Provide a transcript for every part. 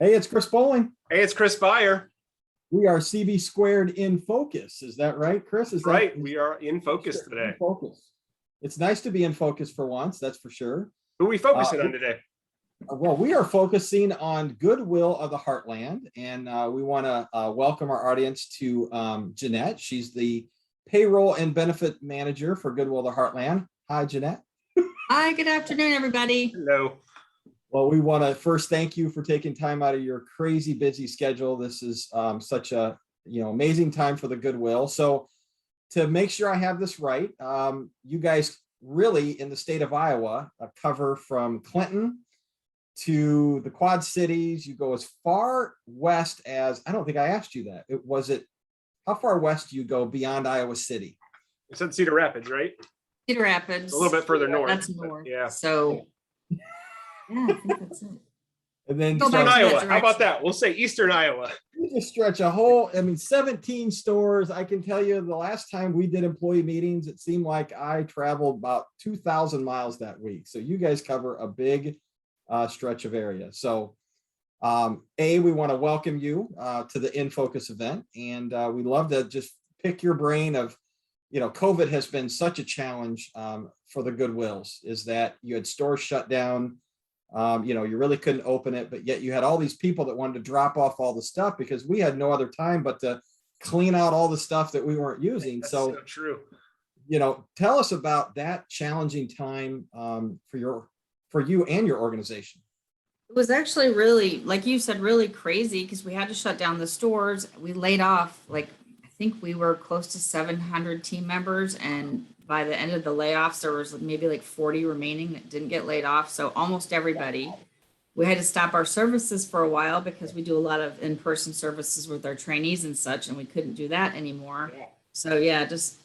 Hey, it's Chris Bowling. Hey, it's Chris Beyer. We are CB2 In Focus. Is that right, Chris? Is that right? We are in focus today. In focus. It's nice to be in focus for once, that's for sure. Who are we focusing on today? Well, we are focusing on Goodwill of the Heartland, and we want to welcome our audience to Janette. She's the Payroll and Benefit Manager for Goodwill of the Heartland. Hi, Janette. Hi, good afternoon, everybody. Hello. Well, we want to first thank you for taking time out of your crazy busy schedule. This is such a amazing time for the Goodwill. So to make sure I have this right, you guys really in the state of Iowa cover from Clinton to the Quad Cities. You go as far west as, I don't think I asked you that. How far west do you go beyond Iowa City? You said Cedar Rapids, right? Cedar Rapids. A little bit further north. That's north. Yeah. So, yeah, I think that's it. And then Eastern Iowa. How about that? We'll say Eastern Iowa. You just stretch a whole, 17 stores. I can tell you the last time we did employee meetings, it seemed like I traveled about 2,000 miles that week. So you guys cover a big stretch of area. So we want to welcome you to the In Focus event. And we love to just pick your brain of, COVID has been such a challenge for the Goodwills, is that you had stores shut down. You really couldn't open it, but yet you had all these people that wanted to drop off all the stuff because we had no other time but to clean out all the stuff that we weren't using. That's so true. Tell us about that challenging time for you and your organization. It was actually really, like you said, really crazy because we had to shut down the stores. We laid off, I think we were close to 700 team members, and by the end of the layoffs, there was maybe 40 remaining that didn't get laid off. So almost everybody. We had to stop our services for a while because we do a lot of in-person services with our trainees and such, and we couldn't do that anymore. So yeah, just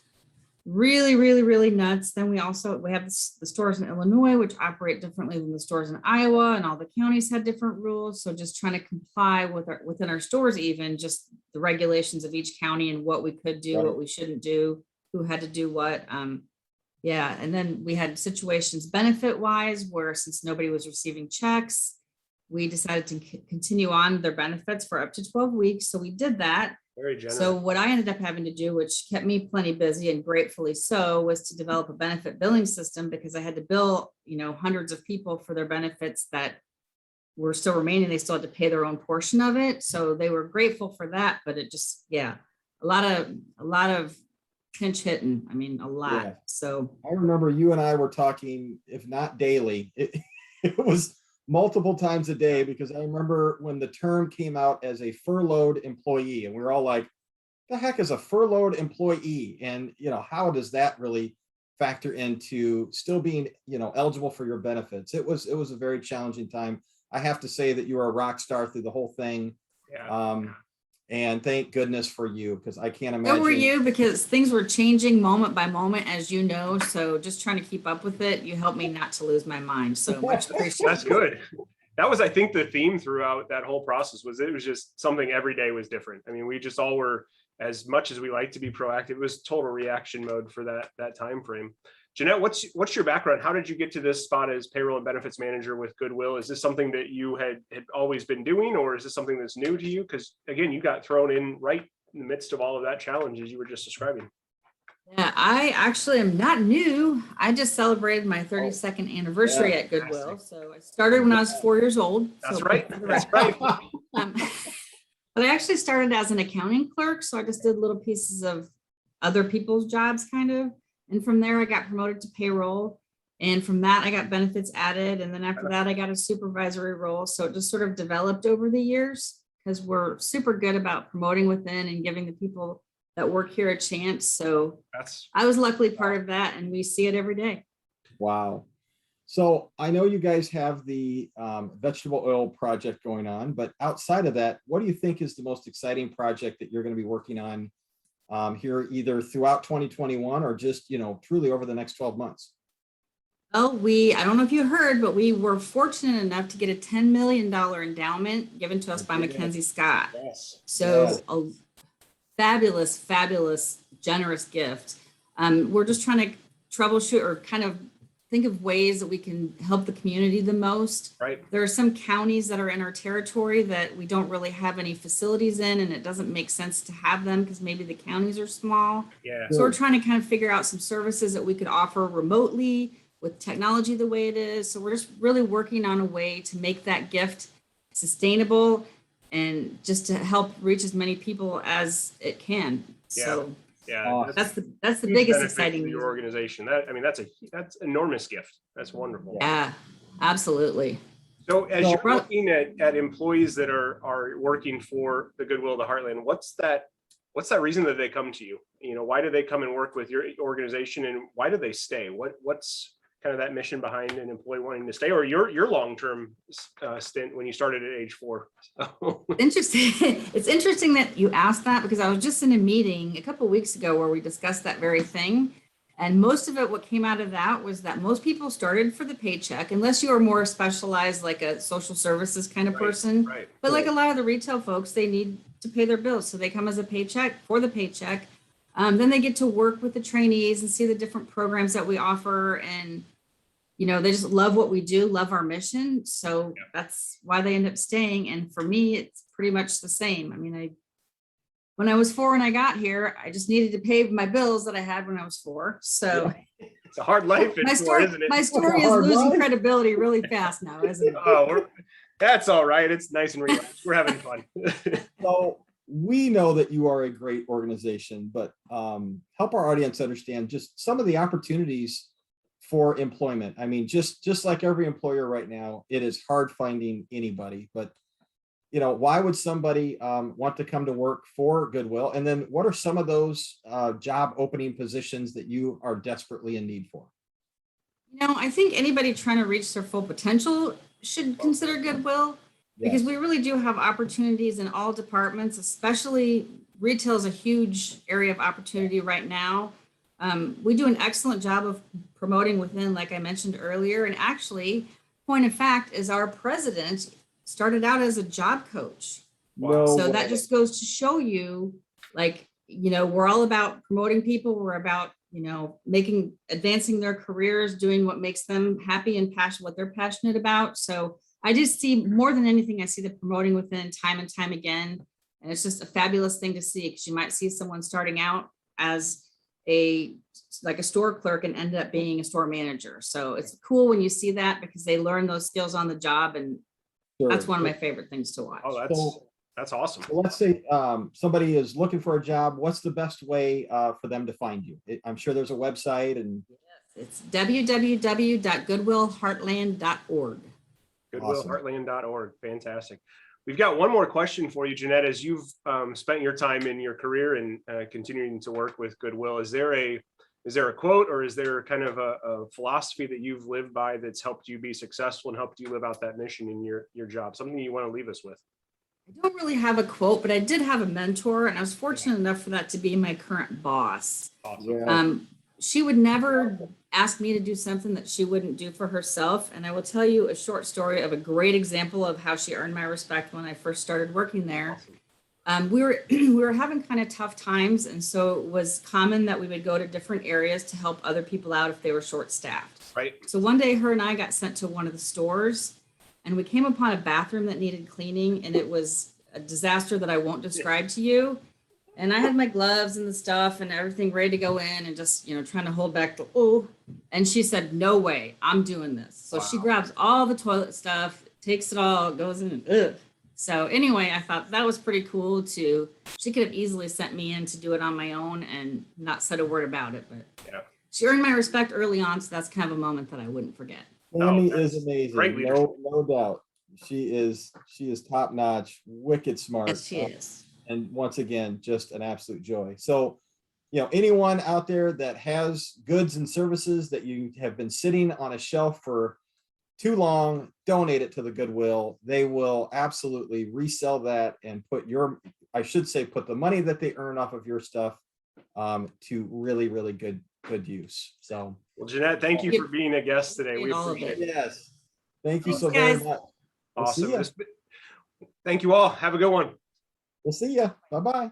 really, really, really nuts. Then we have the stores in Illinois, which operate differently than the stores in Iowa, and all the counties had different rules. So just trying to comply within our stores, even just the regulations of each county and what we could do, what we shouldn't do, who had to do what. And then we had situations benefit wise where, since nobody was receiving checks, we decided to continue on their benefits for up to 12 weeks. So we did that. Very generous. So what I ended up having to do, which kept me plenty busy and gratefully so, was to develop a benefit billing system, because I had to bill, hundreds of people for their benefits that were still remaining. They still had to pay their own portion of it. So they were grateful for that, but it just, a lot of pinch hitting. A lot. Yeah. So I remember you and I were talking, if not daily, it was multiple times a day, because I remember when the term came out as a furloughed employee, and we were all like, the heck is a furloughed employee? And, how does that really factor into still being, eligible for your benefits? It was a very challenging time. I have to say that you were a rock star through the whole thing. Yeah. And thank goodness for you, because I can't imagine. So were you, because things were changing moment by moment, as you know. So just trying to keep up with it, you helped me not to lose my mind. So much appreciated. That's good. That was, I think, the theme throughout that whole process was it was just something every day was different. We just all were, as much as we like to be proactive, it was total reaction mode for that time frame. Janette, what's your background? How did you get to this spot as Payroll and Benefits Manager with Goodwill? Is this something that you had always been doing, or is this something that's new to you? Because again, you got thrown in right in the midst of all of that challenge as you were just describing. Yeah, I actually am not new. I just celebrated my 32nd anniversary at Goodwill. So I started when I was 4 years old. That's so right. That's right. But I actually started as an accounting clerk. So I just did little pieces of other people's jobs, kind of. And from there, I got promoted to payroll. And from that, I got benefits added. And then after that, I got a supervisory role. So it just sort of developed over the years, because we're super good about promoting within and giving the people that work here a chance. So I was luckily part of that, and we see it every day. Wow. So I know you guys have the vegetable oil project going on, but outside of that, what do you think is the most exciting project that you're going to be working on here, either throughout 2021 or just, truly over the next 12 months? Well, I don't know if you heard, but we were fortunate enough to get a $10 million endowment given to us by Mackenzie Scott. Yes. So a fabulous, fabulous, generous gift. We're just trying to troubleshoot or kind of think of ways that we can help the community the most. Right. There are some counties that are in our territory that we don't really have any facilities in, and it doesn't make sense to have them because maybe the counties are small. Yeah. So we're trying to kind of figure out some services that we could offer remotely with technology the way it is. So we're just really working on a way to make that gift sustainable and just to help reach as many people as it can. So Yeah. that's the huge biggest benefit exciting to your news. organization. That's enormous gift. That's wonderful. Yeah, absolutely. So as So- you're looking at employees that are working for the Goodwill of the Heartland, what's that reason that they come to you? You know, why do they come and work with your organization, and why do they stay? What's kind of that mission behind an employee wanting to stay, or your long-term stint when you started at age 4? Interesting. It's interesting that you asked that because I was just in a meeting a couple of weeks ago where we discussed that very thing. And most of it, what came out of that was that most people started for the paycheck, unless you are more specialized, like a social services kind of person. Right. But like a lot of the retail folks, they need to pay their bills. So they come as a paycheck for the paycheck. Then they get to work with the trainees and see the different programs that we offer. And, you know, they just love what we do, love our mission. So that's why they end up staying. And for me, it's pretty much the same. I mean, when I was 4 and I got here, I just needed to pay my bills that I had when I was 4. So It's a hard life my at 4, story, isn't it? my story is losing credibility really fast now, isn't it? That's all right. It's nice and relaxed. We're having fun. So we know that you are a great organization, but help our audience understand just some of the opportunities for employment. I mean, just like every employer right now, it is hard finding anybody, but you know, why would somebody want to come to work for Goodwill? And then what are some of those job opening positions that you are desperately in need for? You know, I think anybody trying to reach their full potential should consider Goodwill because we really do have opportunities in all departments, especially retail is a huge area of opportunity right now. We do an excellent job of promoting within, like I mentioned earlier. And actually, point of fact is our president started out as a job coach. So that just goes to show you, like, you know, we're all about promoting people. We're about, you know, advancing their careers, doing what makes them happy and passionate, what they're passionate about. So I just see more than anything, I see the promoting within time and time again. And it's just a fabulous thing to see because you might see someone starting out as like a store clerk and end up being a store manager. So it's cool when you see that because they learn those skills on the job, and that's one of my favorite things to watch. Oh, that's awesome. So let's say somebody is looking for a job. What's the best way for them to find you? I'm sure there's a website and it's www.goodwillheartland.org. Goodwillheartland.org. Fantastic. We've got one more question for you, Janette. As you've spent your time in your career and continuing to work with Goodwill, is there a quote or is there kind of a philosophy that you've lived by that's helped you be successful and helped you live out that mission in your job? Something you want to leave us with? I don't really have a quote, but I did have a mentor, and I was fortunate enough for that to be my current boss. Awesome. She would never ask me to do something that she wouldn't do for herself. And I will tell you a short story of a great example of how she earned my respect when I first started working there. We were having kind of tough times, and so it was common that we would go to different areas to help other people out if they were short-staffed. Right. So one day, her and I got sent to one of the stores, and we came upon a bathroom that needed cleaning, and it was a disaster that I won't describe to you. And I had my gloves and the stuff and everything ready to go in and just, you know, trying to hold back the, and she said, no way, I'm doing this. So she grabs all the toilet stuff, takes it all, goes in and So anyway, I thought that was pretty cool she could have easily sent me in to do it on my own and not said a word about it, but she earned my respect early on. So that's kind of a moment that I wouldn't forget. Tammy is amazing. Great leadership. No doubt. She is top notch, wicked smart. Yes, she is. And once again, just an absolute joy. So, you know, anyone out there that has goods and services that you have been sitting on a shelf for too long, donate it to the Goodwill. They will absolutely resell that and put the money that they earn off of your stuff to really, really good use. So, well, Janette, thank you for being a guest today. We appreciate it. Yes. Thank you so Thanks, very guys. much. Awesome. Thank you all. Have a good one. We'll see you. Bye-bye.